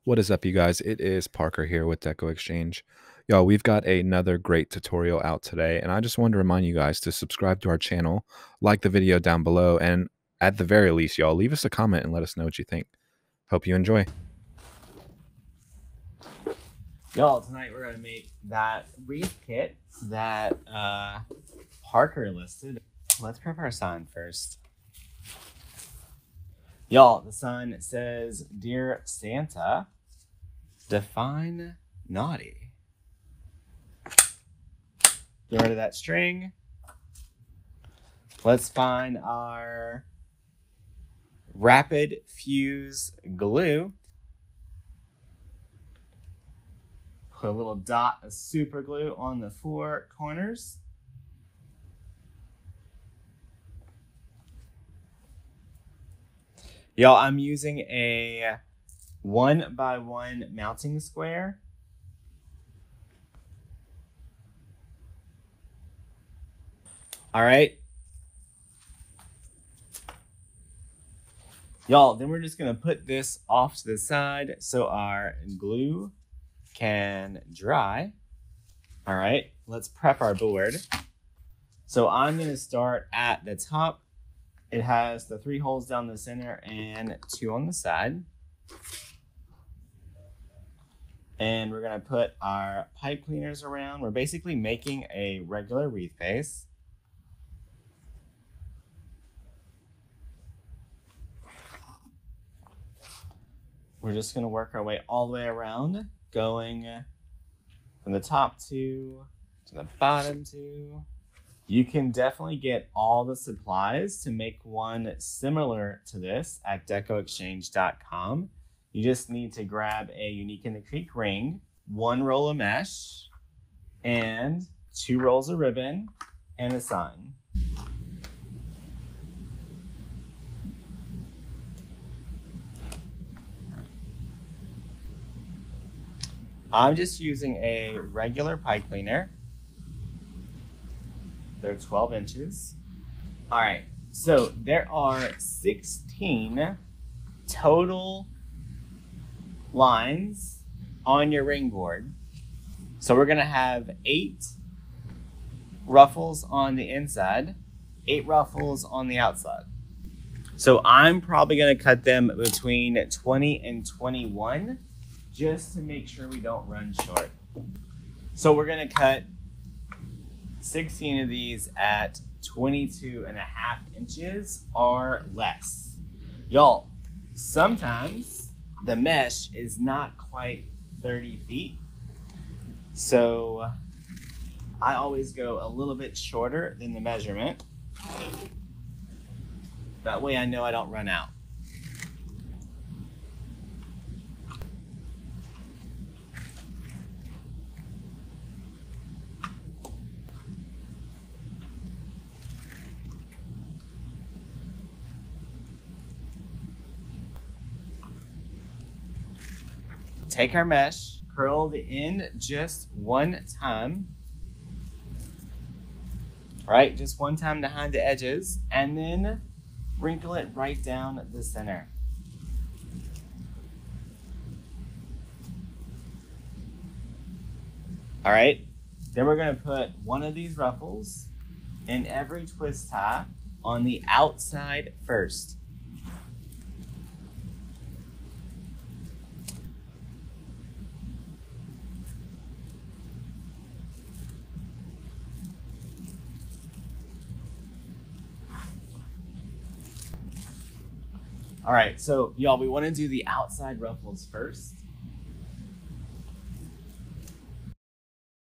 What is up, you guys? It is Parker here with DecoExchange. Y'all, we've got another great tutorial out today, and I just wanted to remind you guys to subscribe to our channel, like the video down below, and at the very least, y'all, leave us a comment and let us know what you think. Hope you enjoy. Y'all, tonight we're going to make that wreath kit that Parker listed. Let's prep our sign first. Y'all, the sign says, "Dear Santa, define naughty." Get rid of that string. Let's find our rapid fuse glue. Put a little dot of super glue on the four corners. Y'all, I'm using a 1x1 mounting square. All right. Y'all, then we're just gonna put this off to the side so our glue can dry. All right, let's prep our board. So I'm gonna start at the top. It has the 3 holes down the center and 2 on the side. And we're gonna put our pipe cleaners around. We're basically making a regular wreath base. We're just gonna work our way all the way around, going from the top 2 to the bottom 2. You can definitely get all the supplies to make one similar to this at DecoExchange.com. You just need to grab a Unique in the Creek ring, 1 roll of mesh, and 2 rolls of ribbon, and a sign. I'm just using a regular pipe cleaner. They're 12 inches. All right, so there are 16 total lines on your ring board. So we're gonna have 8 ruffles on the inside, 8 ruffles on the outside. So I'm probably gonna cut them between 20 and 21 just to make sure we don't run short. So we're gonna cut 16 of these at 22.5 inches or less. Y'all, sometimes the mesh is not quite 30 feet. So I always go a little bit shorter than the measurement. That way I know I don't run out. Take our mesh, curl the end just one time. Right, just one time behind the edges, and then wrinkle it right down the center. All right, then we're gonna put one of these ruffles in every twist tie on the outside first. All right, so y'all, we want to do the outside ruffles first.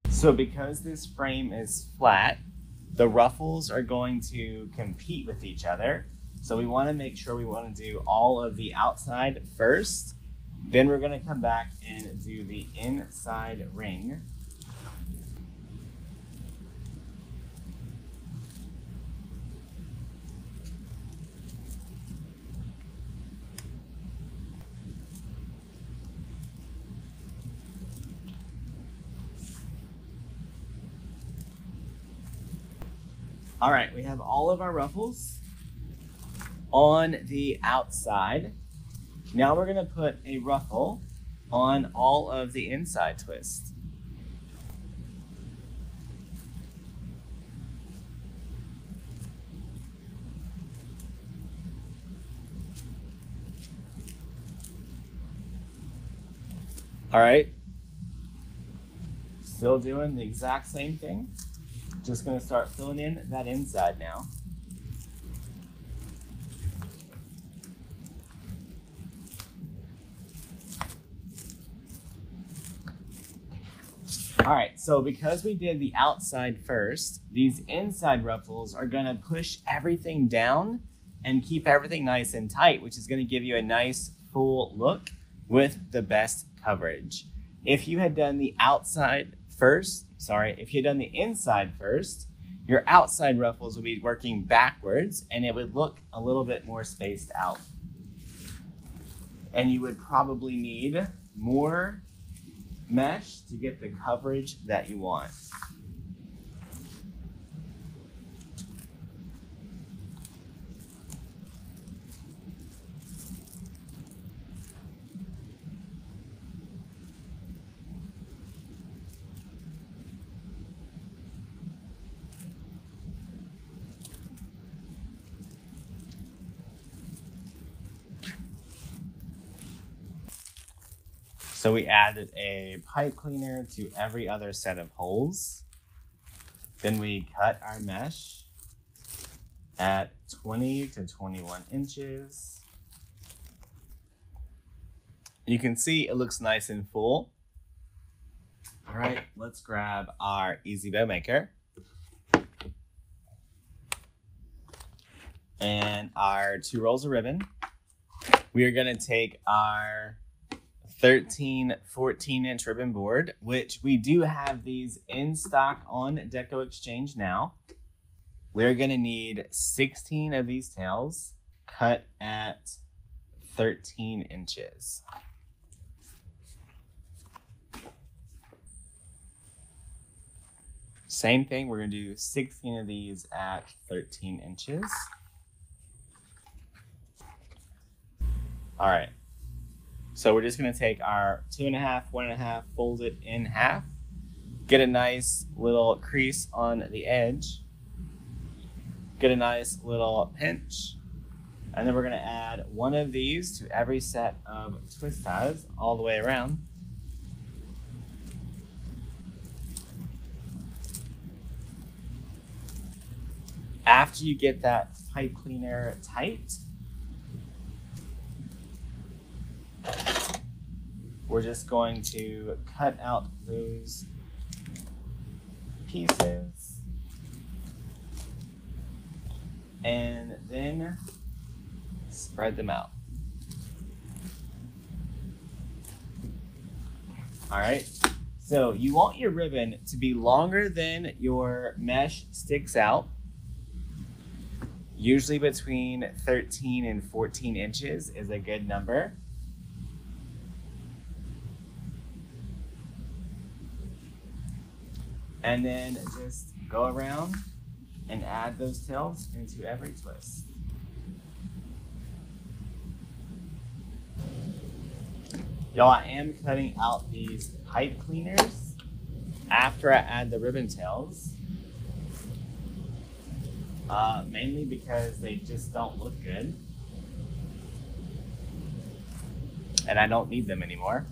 So because this frame is flat, the ruffles are going to compete with each other. So we want to make sure we want to do all of the outside first. Then we're going to come back and do the inside ring. All right, we have all of our ruffles on the outside. Now we're gonna put a ruffle on all of the inside twists. All right, still doing the exact same thing. Just gonna start filling in that inside now. All right, so because we did the outside first, these inside ruffles are gonna push everything down and keep everything nice and tight, which is gonna give you a nice full look with the best coverage. If you had done the outside first, if you had done the inside first, your outside ruffles would be working backwards and it would look a little bit more spaced out. And you would probably need more mesh to get the coverage that you want. So we added a pipe cleaner to every other set of holes. Then we cut our mesh at 20 to 21 inches. You can see it looks nice and full. All right, let's grab our Easy Bow Maker and our 2 rolls of ribbon. We are gonna take our 13, 14-inch ribbon board, which we do have these in stock on DecoExchange now. We're gonna need 16 of these tails cut at 13 inches. Same thing, we're gonna do 16 of these at 13 inches. All right. So we're just gonna take our 2.5, 1.5, fold it in half, get a nice little crease on the edge, get a nice little pinch, and then we're gonna add 1 of these to every set of twist ties all the way around. After you get that pipe cleaner tight, we're just going to cut out those pieces and then spread them out. All right, so you want your ribbon to be longer than your mesh sticks out, usually between 13 and 14 inches is a good number. And then just go around and add those tails into every twist. Y'all, I am cutting out these pipe cleaners after I add the ribbon tails, mainly because they just don't look good. And I don't need them anymore.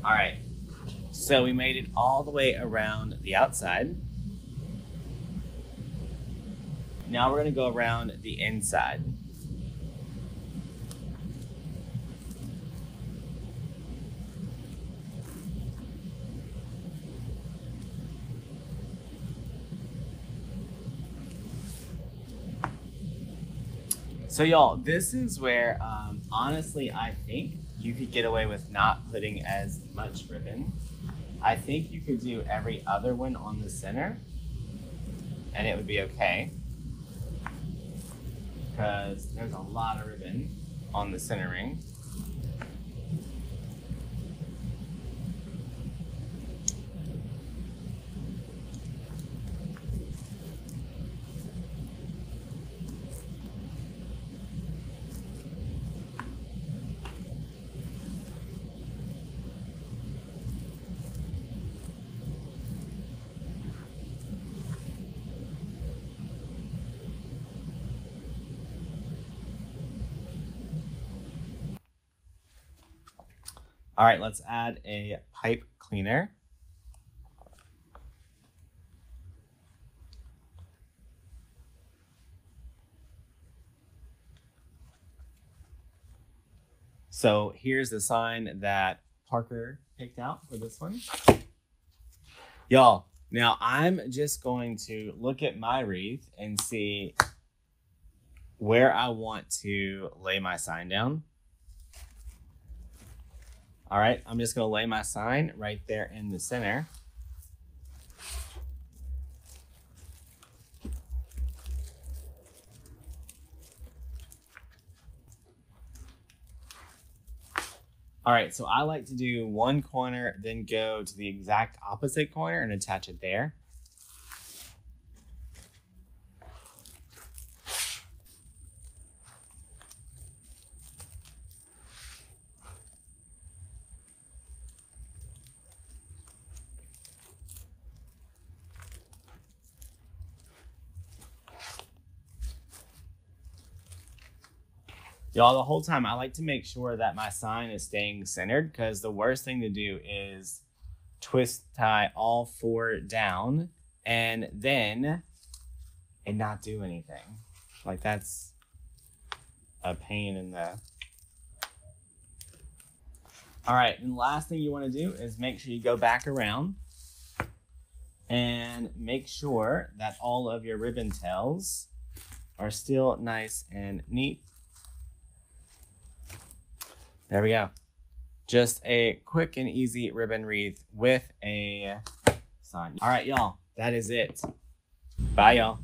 All right, so we made it all the way around the outside. Now we're gonna go around the inside. So y'all, this is where honestly, I think you could get away with not putting as much ribbon. I think you could do every other one on the center and it would be okay, because there's a lot of ribbon on the center ring. All right, let's add a pipe cleaner. So here's the sign that Parker picked out for this one. Y'all, now I'm just going to look at my wreath and see where I want to lay my sign down. All right, I'm just gonna lay my sign right there in the center. All right, so I like to do one corner, then go to the exact opposite corner and attach it there. Y'all, the whole time I like to make sure that my sign is staying centered, because the worst thing to do is twist tie all four down and then not do anything. Like, that's a pain in the... All right, and the last thing you want to do is make sure you go back around and make sure that all of your ribbon tails are still nice and neat. There we go. Just a quick and easy ribbon wreath with a sign. All right, y'all, that is it. Bye, y'all.